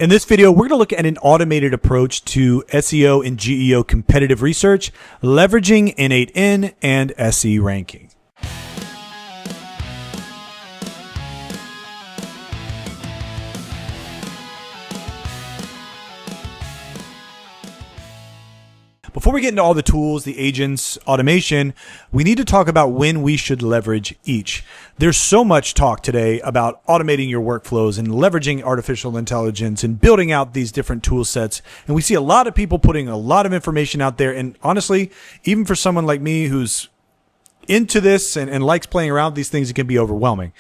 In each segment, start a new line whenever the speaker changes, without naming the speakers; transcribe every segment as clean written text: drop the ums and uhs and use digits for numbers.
In this video, we're going to look at an automated approach to SEO and GEO competitive research, leveraging N8N and SERanking. Before we get into all the tools, the agents, automation, we need to talk about when we should leverage each. There's so much talk today about automating your workflows and leveraging artificial intelligence and building out these different tool sets. And we see a lot of people putting a lot of information out there. And honestly, even for someone like me who's into this and likes playing around with these things, it can be overwhelming.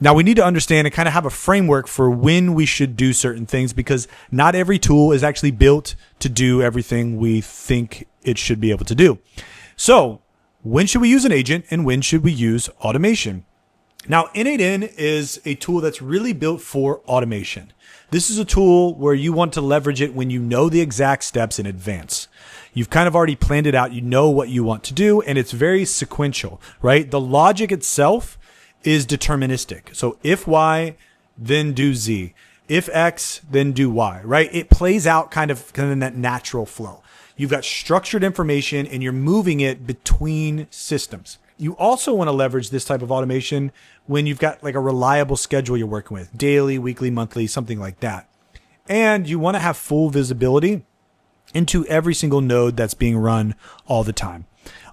Now, we need to understand and kind of have a framework for when we should do certain things, because not every tool is actually built to do everything we think it should be able to do. So when should we use an agent and when should we use automation? Now, N8N is a tool that's really built for automation. This is a tool where you want to leverage it when you know the exact steps in advance. You've kind of already planned it out. You know what you want to do, and it's very sequential, right? The logic itself is deterministic. So if Y, then do Z. If X, then do Y, right? It plays out kind of in that natural flow. You've got structured information and you're moving it between systems. You also want to leverage this type of automation when you've got like a reliable schedule you're working with, daily, weekly, monthly, something like that. And you want to have full visibility into every single node that's being run all the time.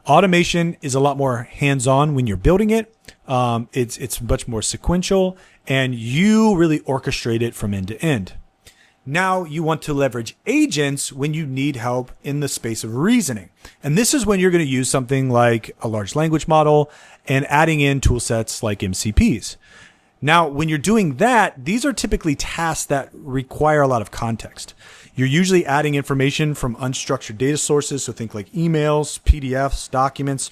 Automation is a lot more hands-on when you're building it. It's much more sequential, and you really orchestrate it from end to end. Now you want to leverage agents when you need help in the space of reasoning. And this is when you're going to use something like a large language model and adding in tool sets like MCPs. Now, when you're doing that, these are typically tasks that require a lot of context. You're usually adding information from unstructured data sources, so think like emails, PDFs, documents.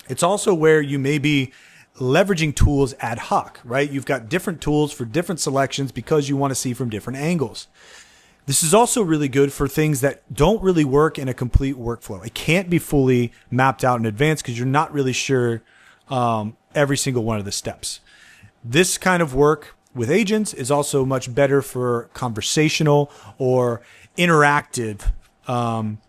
It's also where you may be leveraging tools ad hoc, right? You've got different tools for different selections because you want to see from different angles. This is also really good for things that don't really work in a complete workflow. It can't be fully mapped out in advance because you're not really sure every single one of the steps. This kind of work with agents is also much better for conversational or interactive and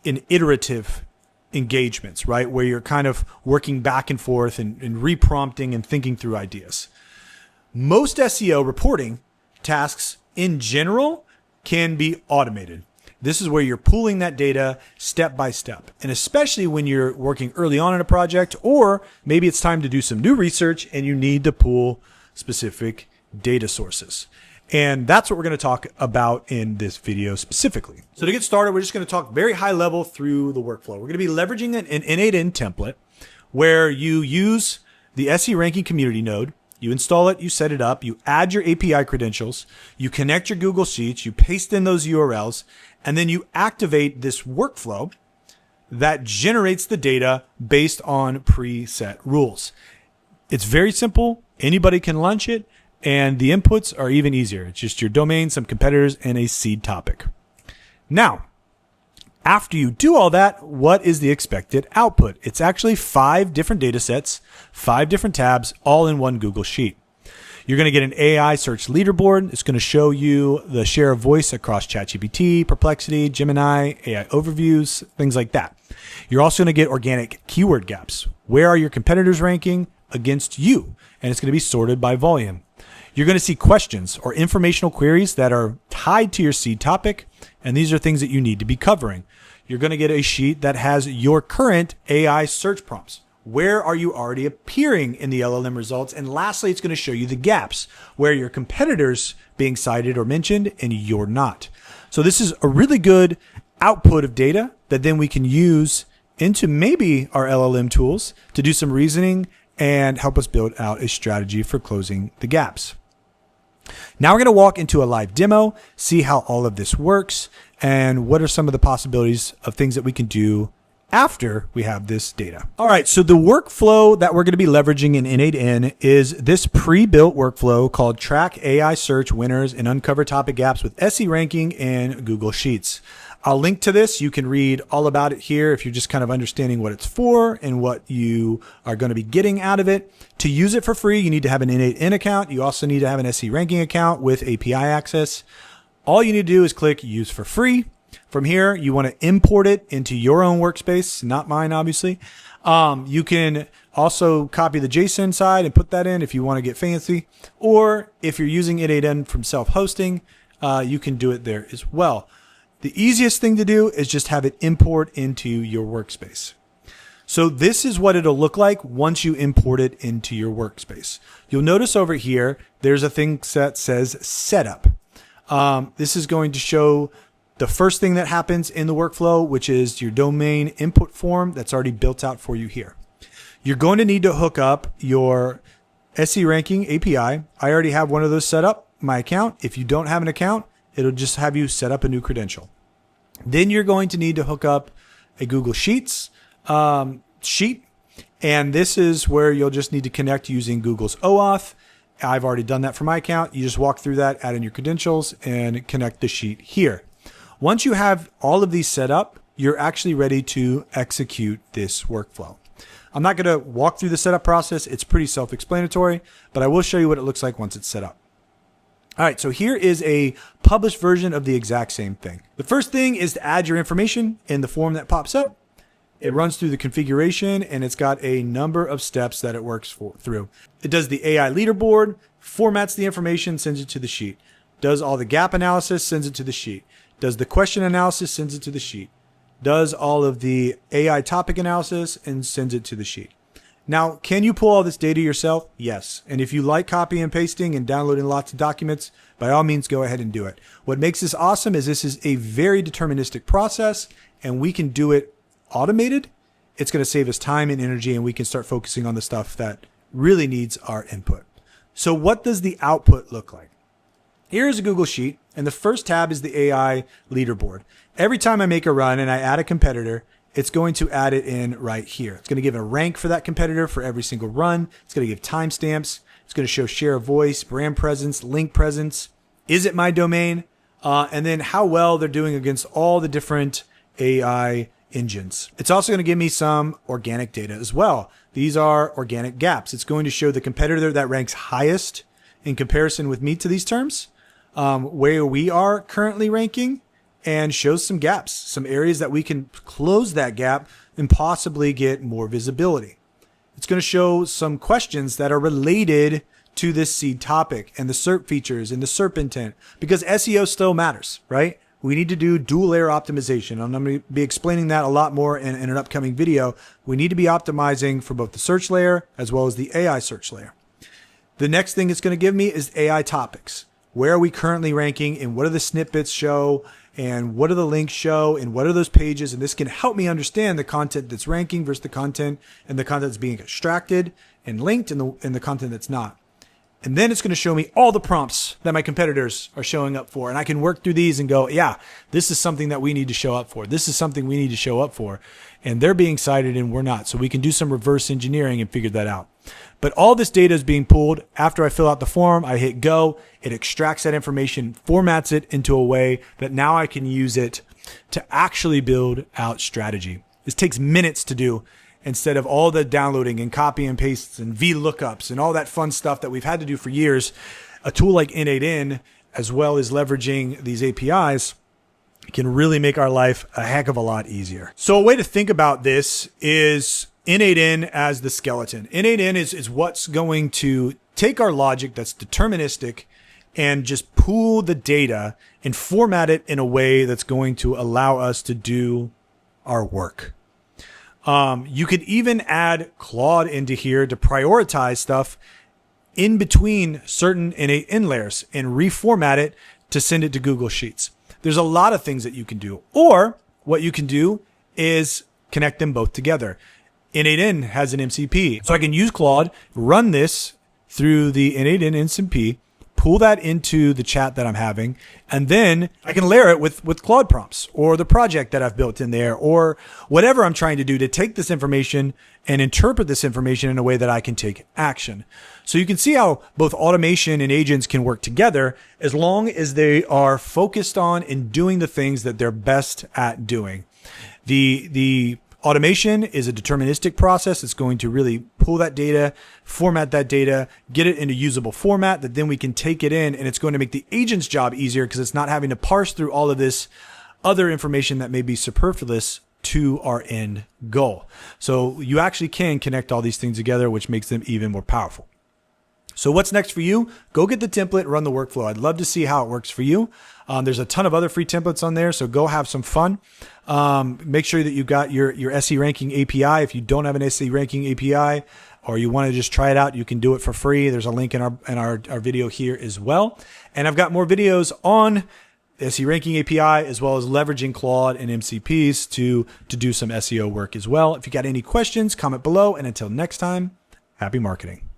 iterative engagements, right? Where you're kind of working back and forth and reprompting and thinking through ideas. Most SEO reporting tasks in general can be automated. This is where you're pulling that data step by step. And especially when you're working early on in a project, or maybe it's time to do some new research and you need to pull specific data sources. And that's what we're going to talk about in this video specifically. So to get started, we're just going to talk very high level through the workflow. We're going to be leveraging an N8N template where you use the SERanking community node. You install it, you set it up, you add your API credentials, you connect your Google Sheets, you paste in those URLs, and then you activate this workflow that generates the data based on preset rules. It's very simple. Anybody can launch it. And the inputs are even easier. It's just your domain, some competitors, and a seed topic. Now, after you do all that, what is the expected output? It's actually 5 different data sets, 5 different tabs, all in one Google Sheet. You're going to get an AI search leaderboard. It's going to show you the share of voice across ChatGPT, Perplexity, Gemini, AI overviews, things like that. You're also going to get organic keyword gaps. Where are your competitors ranking against you? And it's going to be sorted by volume. You're going to see questions or informational queries that are tied to your seed topic, and these are things that you need to be covering. You're going to get a sheet that has your current AI search prompts. Where are you already appearing in the LLM results? And lastly, it's going to show you the gaps where your competitors being cited or mentioned and you're not. So this is a really good output of data that then we can use into maybe our LLM tools to do some reasoning and help us build out a strategy for closing the gaps. Now we're going to walk into a live demo, see how all of this works, and what are some of the possibilities of things that we can do after we have this data. All right, so the workflow that we're going to be leveraging in N8N is this pre-built workflow called Track AI Search Winners and Uncover Topic Gaps with SERanking and Google Sheets. I'll link to this. You can read all about it here if you're just kind of understanding what it's for and what you are going to be getting out of it. To use it for free, you need to have an N8N account. You also need to have an SERanking account with API access. All you need to do is click Use for Free. From here, you want to import it into your own workspace, not mine, obviously. You can also copy the JSON side and put that in if you want to get fancy. Or if you're using N8N from self-hosting, you can do it there as well. The easiest thing to do is just have it import into your workspace. So this is what it'll look like once you import it into your workspace. You'll notice over here, there's a thing that says Setup. This is going to show the first thing that happens in the workflow, which is your domain input form that's already built out for you here. You're going to need to hook up your SERanking API. I already have one of those set up, my account. If you don't have an account, it'll just have you set up a new credential. Then you're going to need to hook up a Google Sheets sheet. And this is where you'll just need to connect using Google's OAuth. I've already done that for my account. You just walk through that, add in your credentials, and connect the sheet here. Once you have all of these set up, you're actually ready to execute this workflow. I'm not going to walk through the setup process. It's pretty self-explanatory, but I will show you what it looks like once it's set up. All right, so here is a published version of the exact same thing. The first thing is to add your information in the form that pops up. It runs through the configuration, and it's got a number of steps that it works through. It does the AI leaderboard, formats the information, sends it to the sheet. Does all the gap analysis, sends it to the sheet. Does the question analysis, sends it to the sheet. Does all of the AI topic analysis and sends it to the sheet. Now, can you pull all this data yourself? Yes. And if you like copying and pasting and downloading lots of documents, by all means, go ahead and do it. What makes this awesome is this is a very deterministic process, and we can do it automated. It's going to save us time and energy, and we can start focusing on the stuff that really needs our input. So what does the output look like? Here's a Google Sheet, and the first tab is the AI leaderboard. Every time I make a run and I add a competitor, it's going to add it in right here. It's going to give a rank for that competitor for every single run. It's going to give timestamps. It's going to show share of voice, brand presence, link presence. Is it my domain? And then how well they're doing against all the different AI engines. It's also going to give me some organic data as well. These are organic gaps. It's going to show the competitor that ranks highest in comparison with me to these terms, where we are currently ranking, and shows some gaps, some areas that we can close that gap and possibly get more visibility. It's going to show some questions that are related to this seed topic and the SERP features and the SERP intent, because SEO still matters, right? We need to do dual layer optimization. I'm going to be explaining that a lot more in an upcoming video. We need to be optimizing for both the search layer as well as the AI search layer. The next thing it's going to give me is AI topics. Where are we currently ranking, and what do the snippets show, and what do the links show, and what are those pages? And this can help me understand the content that's ranking versus the content that's being extracted and linked and the content that's not. And then it's going to show me all the prompts that my competitors are showing up for. And I can work through these and go, yeah, this is something that we need to show up for. This is something we need to show up for. And they're being cited and we're not. So we can do some reverse engineering and figure that out. But all this data is being pulled. After I fill out the form, I hit go. It extracts that information, formats it into a way that now I can use it to actually build out strategy. This takes minutes to do, instead of all the downloading and copy and pastes and VLOOKUPs and all that fun stuff that we've had to do for years. A tool like N8N, as well as leveraging these APIs, can really make our life a heck of a lot easier. So a way to think about this is N8N as the skeleton. N8N is what's going to take our logic that's deterministic and just pool the data and format it in a way that's going to allow us to do our work. You could even add Claude into here to prioritize stuff in between certain N8N layers and reformat it to send it to Google Sheets. There's a lot of things that you can do. Or what you can do is connect them both together. N8N has an MCP. So I can use Claude, run this through the N8N MCP, pull that into the chat that I'm having, and then I can layer it with Claude prompts or the project that I've built in there or whatever I'm trying to do to take this information and interpret this information in a way that I can take action. So you can see how both automation and agents can work together as long as they are focused on and doing the things that they're best at doing. The automation is a deterministic process. It's going to really pull that data, format that data, get it in a usable format that then we can take it in, and it's going to make the agent's job easier because it's not having to parse through all of this other information that may be superfluous to our end goal. So you actually can connect all these things together, which makes them even more powerful. So what's next for you? Go get the template, run the workflow. I'd love to see how it works for you. There's a ton of other free templates on there, so go have some fun. Make sure that you've got your SERanking API. If you don't have an SERanking API or you want to just try it out, you can do it for free. There's a link in our video here as well. And I've got more videos on SERanking API as well as leveraging Claude and MCPs to do some SEO work as well. If you got any questions, comment below. And until next time, happy marketing.